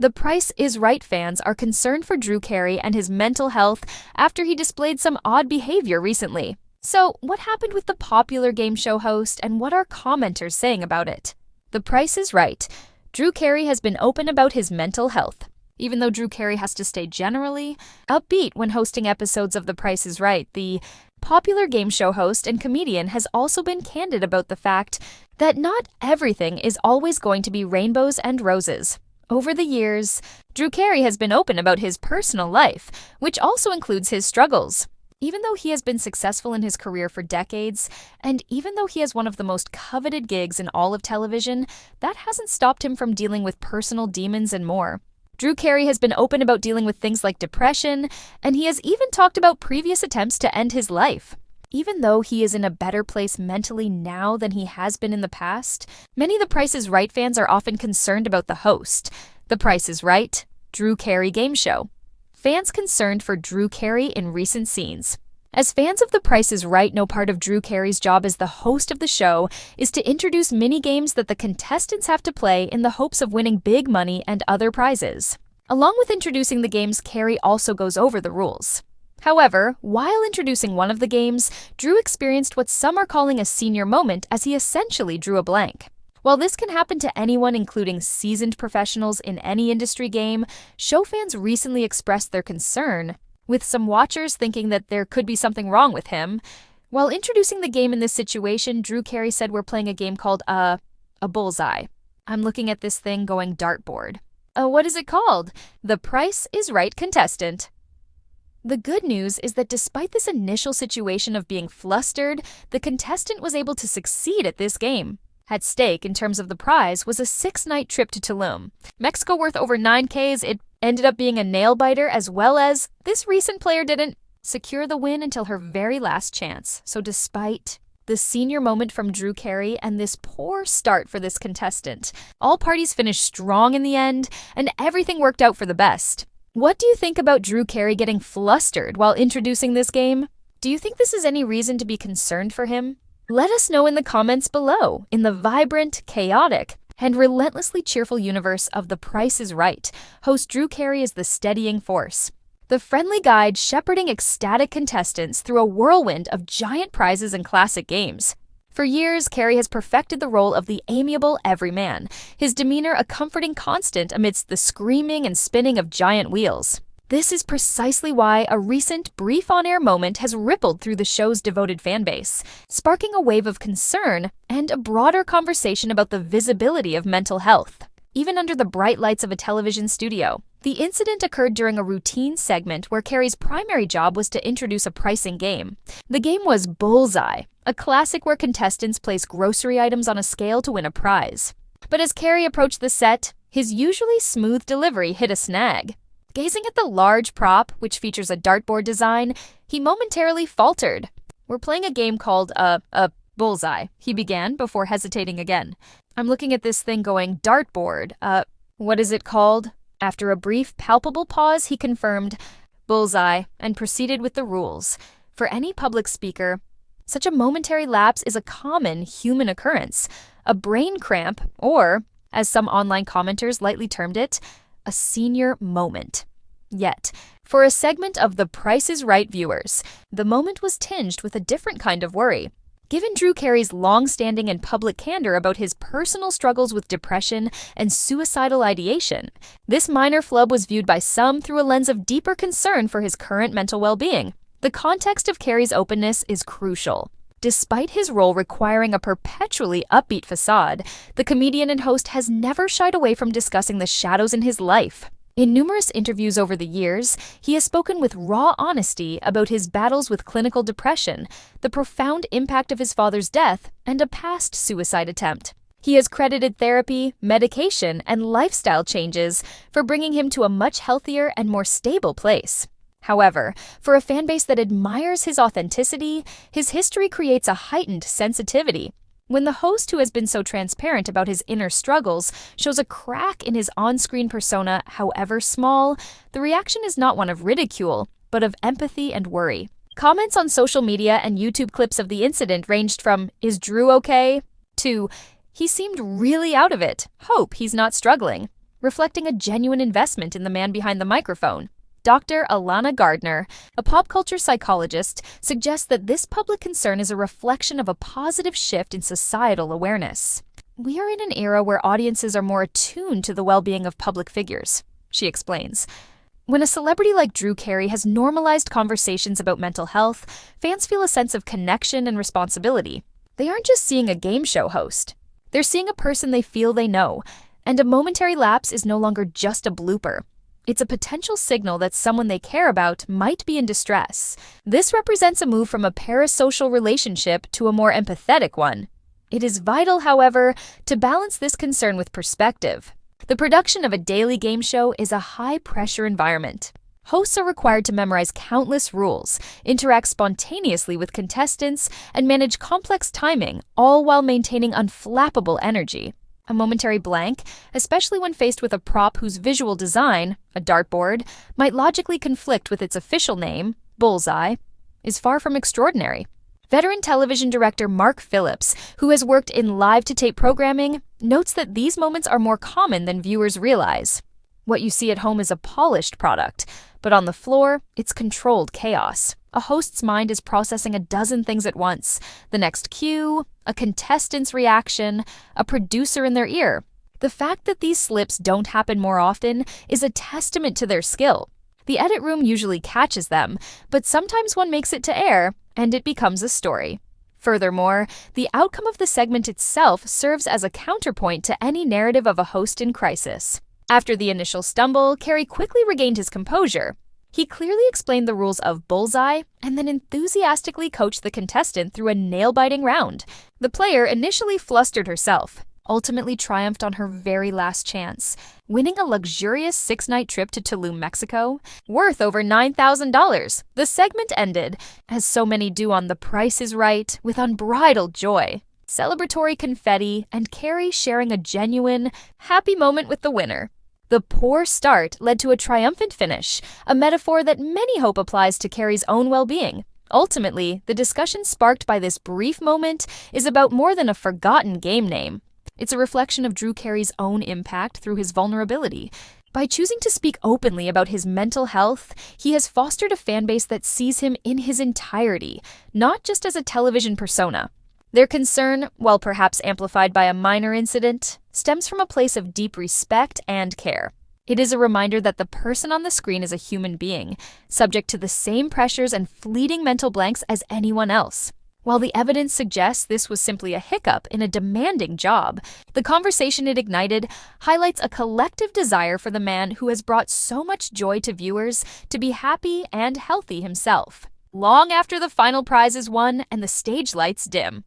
The Price is Right fans are concerned for Drew Carey and his mental health after he displayed some odd behavior recently. So, what happened with the popular game show host and what are commenters saying about it? The Price is Right. Drew Carey has been open about his mental health. Even though Drew Carey has to stay generally upbeat when hosting episodes of The Price is Right, the popular game show host and comedian has also been candid about the fact that not everything is always going to be rainbows and roses. Over the years, Drew Carey has been open about his personal life, which also includes his struggles. Even though he has been successful in his career for decades, and even though he has one of the most coveted gigs in all of television, that hasn't stopped him from dealing with personal demons and more. Drew Carey has been open about dealing with things like depression, and he has even talked about previous attempts to end his life. Even though he is in a better place mentally now than he has been in the past, many The Price is Right fans are often concerned about the host. The Price is Right, Drew Carey game show. Fans concerned for Drew Carey in recent scenes. As fans of The Price is Right know, part of Drew Carey's job as the host of the show is to introduce mini-games that the contestants have to play in the hopes of winning big money and other prizes. Along with introducing the games, Carey also goes over the rules. However, while introducing one of the games, Drew experienced what some are calling a senior moment as he essentially drew a blank. While this can happen to anyone, including seasoned professionals in any industry game, show fans recently expressed their concern, with some watchers thinking that there could be something wrong with him. While introducing the game in this situation, Drew Carey said, "We're playing a game called, a bullseye. I'm looking at this thing going dartboard. What is it called? The Price is Right contestant." The good news is that despite this initial situation of being flustered, the contestant was able to succeed at this game. At stake, in terms of the prize, was a 6-night trip to Tulum, Mexico, worth over $9,000. It ended up being a nail-biter, as well as this recent player didn't secure the win until her very last chance. So despite the senior moment from Drew Carey and this poor start for this contestant, all parties finished strong in the end, and everything worked out for the best. What do you think about Drew Carey getting flustered while introducing this game? Do you think this is any reason to be concerned for him? Let us know in the comments below. In the vibrant, chaotic, and relentlessly cheerful universe of The Price is Right, host Drew Carey is the steadying force, the friendly guide shepherding ecstatic contestants through a whirlwind of giant prizes and classic games. For years, Carey has perfected the role of the amiable everyman, his demeanor a comforting constant amidst the screaming and spinning of giant wheels. This is precisely why a recent brief on-air moment has rippled through the show's devoted fanbase, sparking a wave of concern and a broader conversation about the visibility of mental health. Even under the bright lights of a television studio, the incident occurred during a routine segment where Carey's primary job was to introduce a pricing game. The game was Bullseye, a classic where contestants place grocery items on a scale to win a prize. But as Carey approached the set, his usually smooth delivery hit a snag. Gazing at the large prop, which features a dartboard design, he momentarily faltered. "We're playing a game called, bullseye," he began before hesitating again. "I'm looking at this thing going dartboard. What is it called?" After a brief, palpable pause, he confirmed, "Bullseye," and proceeded with the rules. For any public speaker, such a momentary lapse is a common human occurrence, a brain cramp, or, as some online commenters lightly termed it, a senior moment. Yet, for a segment of The Price is Right viewers, the moment was tinged with a different kind of worry. Given Drew Carey's long-standing and public candor about his personal struggles with depression and suicidal ideation, this minor flub was viewed by some through a lens of deeper concern for his current mental well-being. The context of Carey's openness is crucial. Despite his role requiring a perpetually upbeat facade, the comedian and host has never shied away from discussing the shadows in his life. In numerous interviews over the years, he has spoken with raw honesty about his battles with clinical depression, the profound impact of his father's death, and a past suicide attempt. He has credited therapy, medication, and lifestyle changes for bringing him to a much healthier and more stable place. However, for a fanbase that admires his authenticity, his history creates a heightened sensitivity. When the host, who has been so transparent about his inner struggles, shows a crack in his on-screen persona, however small, the reaction is not one of ridicule, but of empathy and worry. Comments on social media and YouTube clips of the incident ranged from, "Is Drew okay?" to, "He seemed really out of it. Hope he's not struggling." reflecting a genuine investment in the man behind the microphone. Dr. Alana Gardner, a pop culture psychologist, suggests that this public concern is a reflection of a positive shift in societal awareness. We are in an era where audiences are more attuned to the well-being of public figures, she explains. When a celebrity like Drew Carey has normalized conversations about mental health, fans feel a sense of connection and responsibility. They aren't just seeing a game show host. They're seeing a person they feel they know, and a momentary lapse is no longer just a blooper. It's a potential signal that someone they care about might be in distress. This represents a move from a parasocial relationship to a more empathetic one. It is vital, however, to balance this concern with perspective. The production of a daily game show is a high-pressure environment. Hosts are required to memorize countless rules, interact spontaneously with contestants, and manage complex timing, all while maintaining unflappable energy. A momentary blank, especially when faced with a prop whose visual design, a dartboard, might logically conflict with its official name, Bullseye, is far from extraordinary. Veteran television director Mark Phillips, who has worked in live-to-tape programming, notes that these moments are more common than viewers realize. What you see at home is a polished product, but on the floor, it's controlled chaos. A host's mind is processing a dozen things at once: the next cue, a contestant's reaction, a producer in their ear. The fact that these slips don't happen more often is a testament to their skill. The edit room usually catches them, but sometimes one makes it to air, and it becomes a story. Furthermore, the outcome of the segment itself serves as a counterpoint to any narrative of a host in crisis. After the initial stumble, Carey quickly regained his composure. He clearly explained the rules of Bullseye and then enthusiastically coached the contestant through a nail-biting round. The player initially flustered herself, ultimately triumphed on her very last chance, winning a luxurious 6-night trip to Tulum, Mexico, worth over $9,000. The segment ended, as so many do on The Price is Right, with unbridled joy, celebratory confetti, and Carey sharing a genuine, happy moment with the winner. The poor start led to a triumphant finish, a metaphor that many hope applies to Carey's own well-being. Ultimately, the discussion sparked by this brief moment is about more than a forgotten game name. It's a reflection of Drew Carey's own impact through his vulnerability. By choosing to speak openly about his mental health, he has fostered a fanbase that sees him in his entirety, not just as a television persona. Their concern, while perhaps amplified by a minor incident, stems from a place of deep respect and care. It is a reminder that the person on the screen is a human being, subject to the same pressures and fleeting mental blanks as anyone else. While the evidence suggests this was simply a hiccup in a demanding job, the conversation it ignited highlights a collective desire for the man who has brought so much joy to viewers to be happy and healthy himself, long after the final prize is won and the stage lights dim.